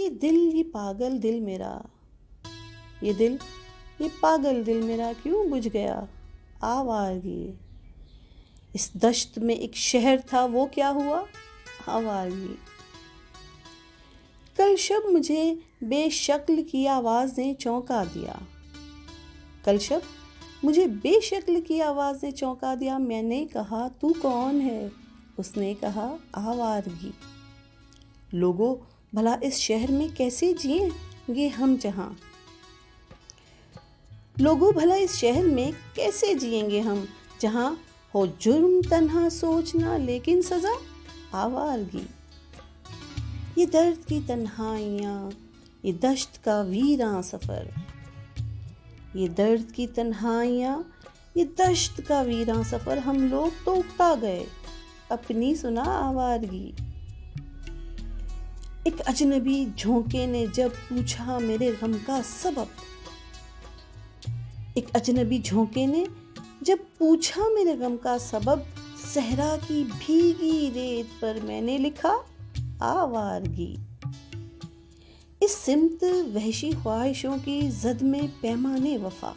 یہ پاگل دل میرا، یہ پاگل دل میرا کیوں بجھ گیا؟ آوارگی۔ اس دشت میں ایک شہر تھا، وہ کیا ہوا؟ آوارگی۔ کل شب مجھے بے شکل کی آواز نے چونکا دیا، کل شب مجھے بے شکل کی آواز نے چونکا دیا۔ میں نے کہا تو کون ہے؟ اس نے کہا آوارگی۔ لوگوں بھلا اس شہر میں کیسے جئیں گے ہم جہاں، لوگوں بھلا اس شہر میں کیسے جئیں گے ہم جہاں ہو جرم تنہا سوچنا لیکن سزا آوارگی۔ یہ درد کی تنہائیاں، یہ دشت کا ویراں سفر، یہ درد کی تنہائیاں، یہ دشت کا ویراں سفر، ہم لوگ تو اکتا گئے اپنی سنا آوارگی۔ ایک اجنبی جھونکے نے جب پوچھا میرے غم کا سبب، ایک اجنبی جھونکے نے جب پوچھا میرے غم کا سبب، صحرا کی بھیگی ریت پر میں نے لکھا آوارگی۔ اس سمت وحشی خواہشوں کی زد میں پیمانے وفا،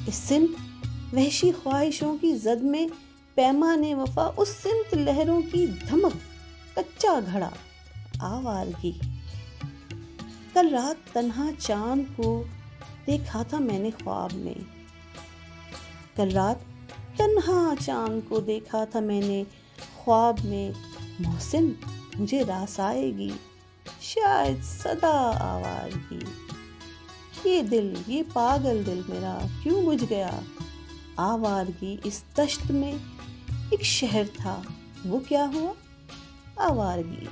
اس سمت وحشی خواہشوں کی زد میں پیمانے وفا، اس سمت لہروں کی دھمک کچا گھڑا آوارگی۔ کل رات تنہا چاند کو دیکھا تھا میں نے خواب میں، کل رات تنہا چاند کو دیکھا تھا میں نے خواب میں، محسن مجھے راس آئے گی شاید صدا آوارگی۔ یہ پاگل دل میرا کیوں بجھ گیا؟ آوارگی۔ اس دشت میں ایک شہر تھا، وہ کیا ہوا؟ آوارگی۔